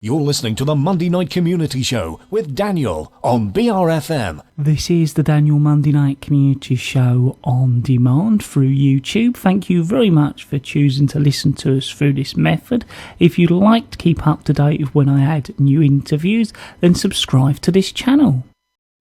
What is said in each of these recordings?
You're listening to the Monday Night Community Show with Daniel on BRFM. This is the Daniel Monday Night Community Show on demand through YouTube. Thank you very much for choosing to listen to us through this method. If you'd like to keep up to date with when I add new interviews, then subscribe to this channel.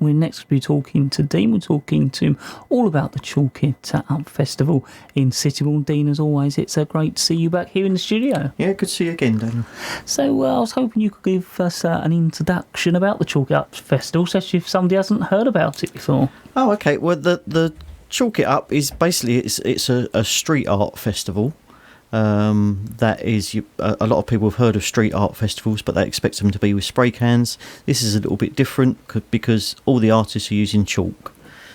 We're next going to be talking to Dean. We're talking to him all about the Chalkit Up Festival in Sittingbourne. Dean, as always, it's great to see you back here in the studio. Yeah, good to see you again, Daniel. So I was hoping you could give us an introduction about the Chalkit Up Festival, especially if somebody hasn't heard about it before. Oh, okay. Well, the Chalkit Up is basically it's a street art festival. That is, a lot of people have heard of street art festivals, but they expect them to be with spray cans. This is a little bit different because all the artists are using chalk.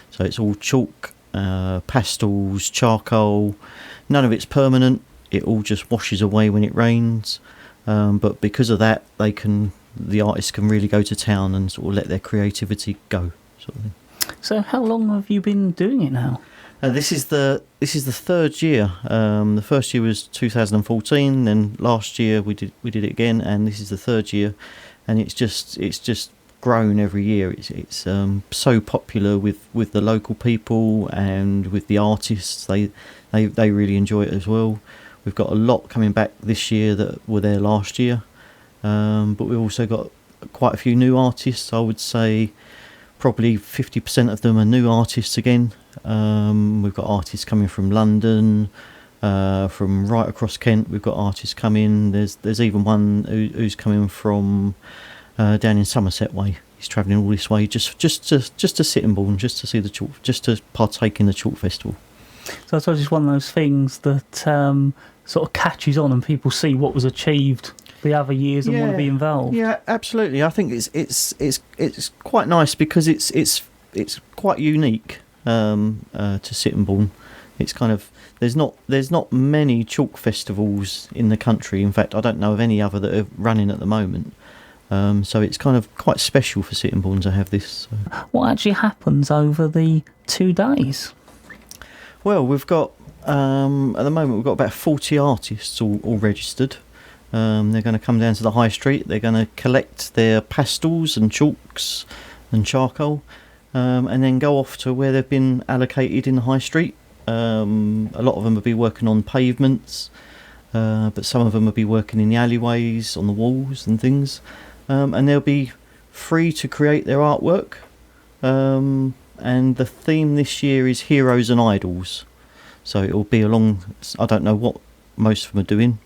So it's all chalk, pastels, charcoal. None of it's permanent. It all just washes away when it rains. But because of that, the artists can really go to town and sort of let their creativity go, sort of thing. So how long have you been doing it now? This is the third year. The first year was 2014. Then last year we did it again, and this is the third year, and it's just grown every year. It's so popular with the local people and with the artists. They really enjoy it as well. We've got a lot coming back this year that were there last year, but we've also got quite a few new artists. I would say probably 50% of them are new artists again. We've got artists coming from London, from right across Kent. We've got artists coming. There's even one who's coming from down in Somerset way. He's travelling all this way just to Sittingbourne, just to see the chalk, just to partake in the chalk festival. So I suppose it's one of those things that sort of catches on, and people see what was achieved the other years and want to be involved. Yeah, absolutely. I think it's quite nice because it's quite unique. To Sittingbourne, it's kind of there's not many chalk festivals in the country. In fact, I don't know of any other that are running at the moment. So it's kind of quite special for Sittingbourne to have this. So. What actually happens over the 2 days? Well, we've got at the moment we've got about 40 artists all registered. They're going to come down to the high street. They're going to collect their pastels and chalks and charcoal. And then go off to where they've been allocated in the high street. A lot of them will be working on pavements, but some of them will be working in the alleyways, on the walls and things. And they'll be free to create their artwork. And the theme this year is Heroes and Idols. So it will be along, I don't know what most of them are doing.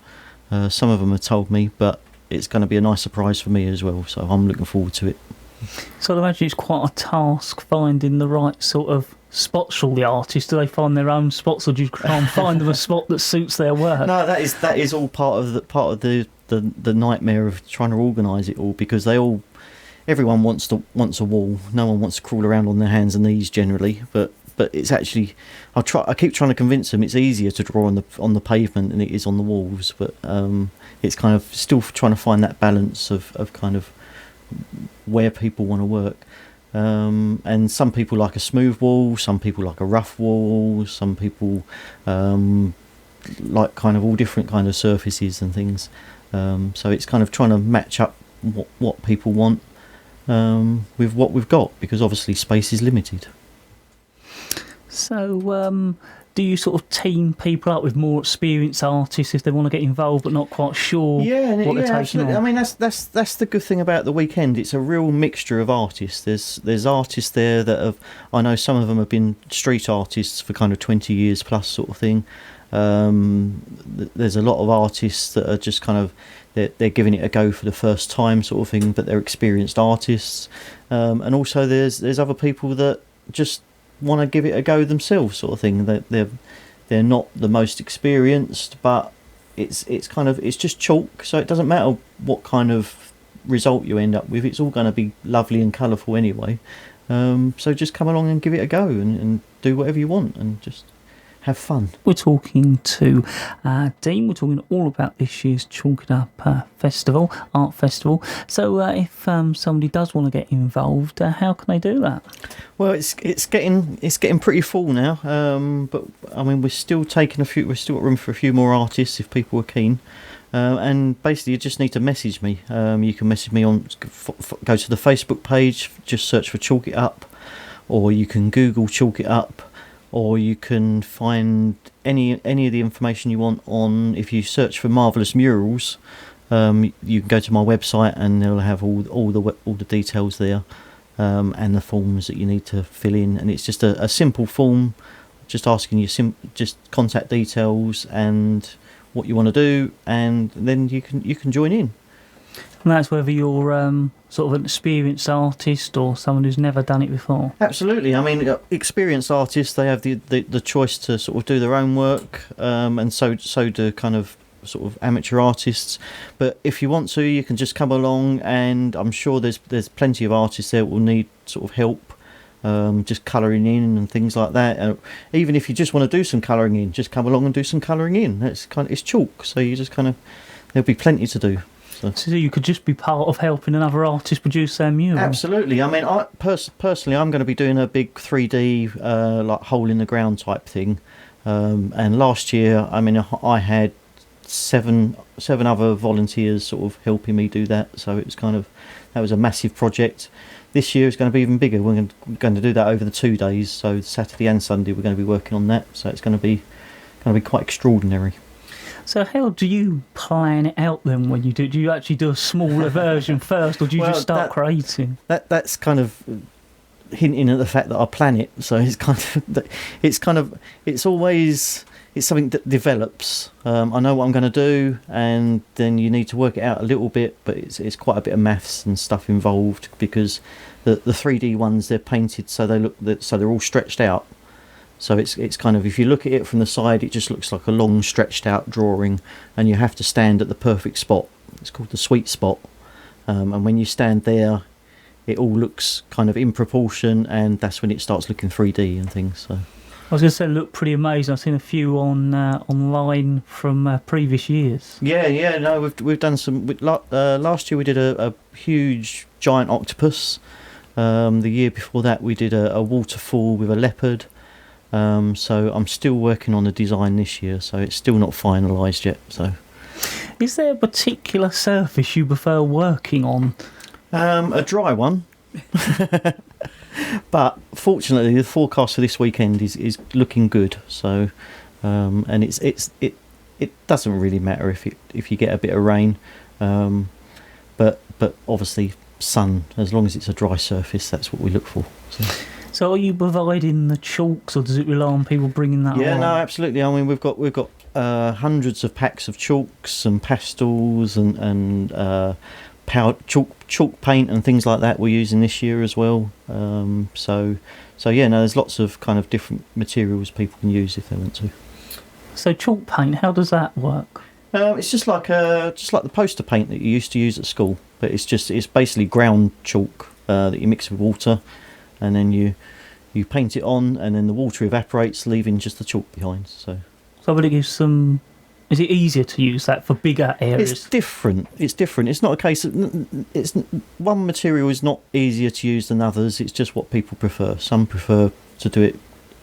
Some of them have told me, but it's going to be a nice surprise for me as well. So I'm looking forward to it. So I imagine it's quite a task finding the right sort of spots for all the artists. Do they find their own spots, or do you try and find them a spot that suits their work? No, that is all part of the nightmare of trying to organise it all, because everyone wants a wall. No one wants to crawl around on their hands and knees generally, but it's actually I keep trying to convince them it's easier to draw on the pavement than it is on the walls, but it's kind of still trying to find that balance of kind of where people want to work, and some people like a smooth wall, some people like a rough wall, some people like kind of all different kind of surfaces and things, so it's kind of trying to match up what people want with what we've got, because obviously space is limited. So do you sort of team people up with more experienced artists if they want to get involved but not quite sure what they're taking absolutely. on? I mean, that's the good thing about the weekend. It's a real mixture of artists. There's artists there that have, I know some of them have been street artists for kind of 20 years plus sort of thing. There's a lot of artists that are just kind of they're giving it a go for the first time sort of thing, but they're experienced artists. And also there's other people that just want to give it a go themselves sort of thing. They're not the most experienced, but it's just chalk, so it doesn't matter what kind of result you end up with. It's all going to be lovely and colourful anyway, so just come along and give it a go and do whatever you want and just have fun. We're talking to Dean. We're talking all about this year's Chalkit Up Festival, Art Festival. So if somebody does want to get involved, how can they do that? Well, it's getting pretty full now, but I mean we're still got room for a few more artists if people are keen. And basically you just need to message me. You can message me on, go to the Facebook page, just search for Chalk It Up, or you can Google Chalk It Up, or you can find any of the information you want on, if you search for Marvellous Murals, you can go to my website and they'll have all the details there, and the forms that you need to fill in. And it's just a simple form, just asking you just contact details and what you want to do, and then you can join in. And that's whether you're sort of an experienced artist or someone who's never done it before. Absolutely. I mean, experienced artists, they have the choice to sort of do their own work, and so do kind of sort of amateur artists. But if you want to, you can just come along, and I'm sure there's plenty of artists there that will need sort of help, just colouring in and things like that. Even if you just want to do some colouring in, just come along and do some colouring in. It's chalk, so you just kind of, there'll be plenty to do. So you could just be part of helping another artist produce their mural. Absolutely. I mean, personally, I'm going to be doing a big 3D like hole in the ground type thing. And last year, I mean, I had seven other volunteers sort of helping me do that. So it was that was a massive project. This year it's going to be even bigger. We're going to do that over the 2 days. So Saturday and Sunday we're going to be working on that. So it's going to be quite extraordinary. So how do you plan it out then when you do? Do you actually do a smaller version first, or do you just start creating? That's kind of hinting at the fact that I plan it. So it's always something that develops. I know what I'm going to do, and then you need to work it out a little bit. But it's quite a bit of maths and stuff involved, because the 3D ones, they're painted so they're all stretched out. So it's kind of, if you look at it from the side, it just looks like a long stretched out drawing, and you have to stand at the perfect spot. It's called the sweet spot, and when you stand there, it all looks kind of in proportion, and that's when it starts looking 3D and things. So I was going to say, look pretty amazing. I've seen a few online from previous years. Yeah. No, we've done some. Last year we did a huge giant octopus. The year before that we did a waterfall with a leopard. So I'm still working on the design this year, so it's still not finalised yet. So, is there a particular surface you prefer working on? A dry one, but fortunately the forecast for this weekend is looking good. So, and it doesn't really matter if you get a bit of rain, but obviously sun, as long as it's a dry surface, that's what we look for. So are you providing the chalks, or does it rely on people bringing that Yeah, along? no, absolutely. I mean, we've got hundreds of packs of chalks and pastels and chalk paint and things like that we're using this year as well. So yeah, no, there's lots of kind of different materials people can use if they want to. So chalk paint, how does that work? It's just like the poster paint that you used to use at school, but it's basically ground chalk that you mix with water. And then you paint it on, and then the water evaporates, leaving just the chalk behind. So will it give some? Is it easier to use that for bigger areas? It's different. It's not a case of one material is not easier to use than others. It's just what people prefer. Some prefer to do it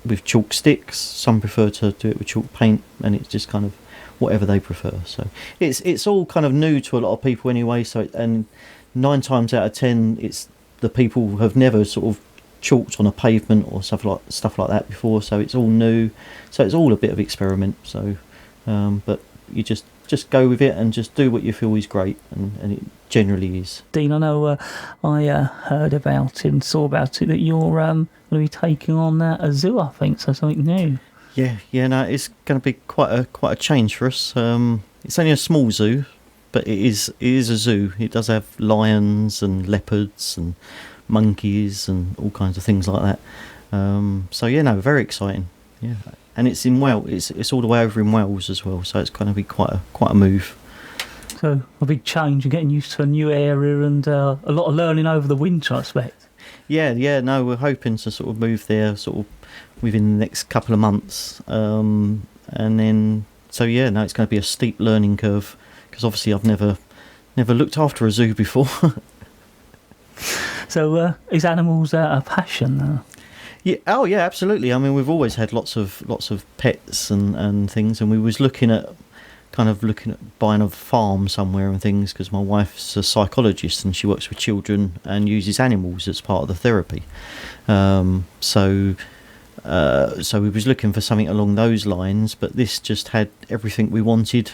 with chalk sticks. Some prefer to do it with chalk paint, and it's just kind of whatever they prefer. So it's all kind of new to a lot of people anyway. So and 9 times out of 10, it's the people who have never sort of chalked on a pavement or stuff like that before, so it's all new, so it's all a bit of experiment. So but you just go with it and just do what you feel is great, and it generally is. Dean, I know I heard about it and saw about it that you're going to be taking on a zoo, I think, so something new. Yeah, no, it's going to be quite a change for us. It's only a small zoo, but it is a zoo. It does have lions and leopards and monkeys and all kinds of things like that. So yeah, no, very exciting. Yeah, and it's in Wales. It's all the way over in Wales as well. So it's going to be quite a move. So a big change and getting used to a new area, and a lot of learning over the winter, I expect. Yeah. No, we're hoping to sort of move there sort of within the next couple of months, and then so yeah, no, it's going to be a steep learning curve, because obviously I've never looked after a zoo before. So is animals a passion now? Yeah. Oh yeah, absolutely. I mean, we've always had lots of pets and things, and we was looking at kind of looking at buying a farm somewhere and things, because my wife's a psychologist and she works with children and uses animals as part of the therapy. So we was looking for something along those lines, but this just had everything we wanted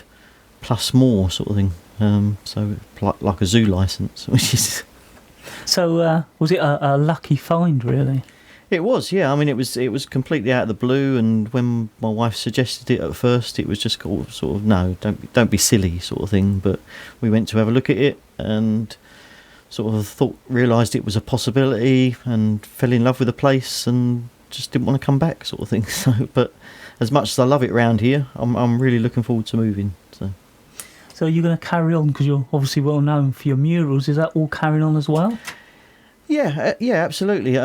plus more, sort of thing. So like a zoo license, which is. So was it a lucky find, really? It was, yeah. I mean, it was completely out of the blue, and when my wife suggested it at first, it was just sort of no, don't be silly, sort of thing. But we went to have a look at it and sort of realised it was a possibility, and fell in love with the place, and just didn't want to come back, sort of thing. So, but as much as I love it around here, I'm really looking forward to moving. So you're going to carry on, because you're obviously well known for your murals. Is that all carrying on as well? Yeah, absolutely.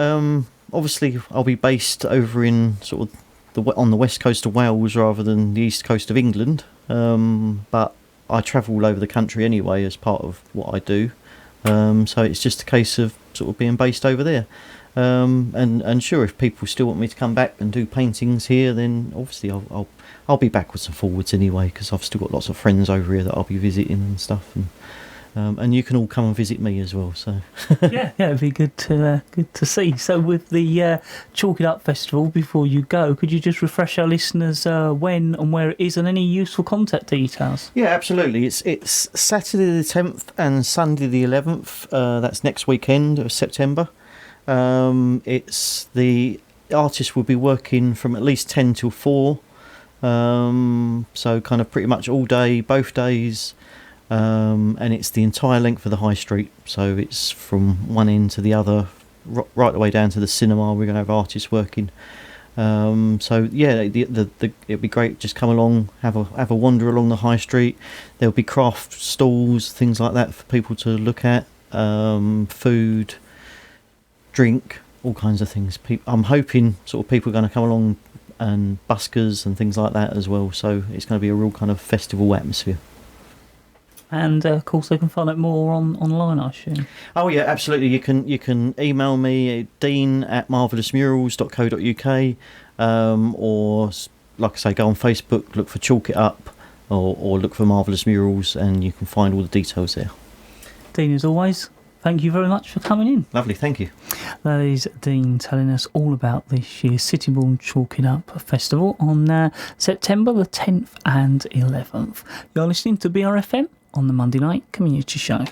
Obviously, I'll be based over in sort of on the west coast of Wales rather than the east coast of England. But I travel all over the country anyway as part of what I do. So it's just a case of sort of being based over there. And sure, if people still want me to come back and do paintings here, then obviously I'll be backwards and forwards anyway, because I've still got lots of friends over here that I'll be visiting and stuff. And you can all come and visit me as well. So yeah, it'd be good to see. So with the Chalk It Up Festival, before you go, could you just refresh our listeners when and where it is, and any useful contact details? Yeah, absolutely. It's Saturday the 10th and Sunday the 11th. That's next weekend of September. It's the artist will be working from at least 10 till 4. So kind of pretty much all day, both days. And it's the entire length of the high street, so it's from one end to the other, right the way down to the cinema. We're going to have artists working. So yeah, it'd be great. Just come along, have a wander along the high street. There'll be craft stalls, things like that for people to look at. Food, drink, all kinds of things. I'm hoping sort of people are going to come along, and buskers and things like that as well. So it's going to be a real kind of festival atmosphere. And of course, they can find out more online, I assume. Oh yeah, absolutely. You can email me at dean@marvellousmurals.co.uk, or like I say, go on Facebook, look for Chalk It Up, or look for Marvellous Murals, and you can find all the details there. Dean, as always, thank you very much for coming in. Lovely, thank you. That is Dean telling us all about this year's Sittingbourne Chalk It Up Festival on September the 10th and 11th. You're listening to BRFM on the Monday Night Community Show.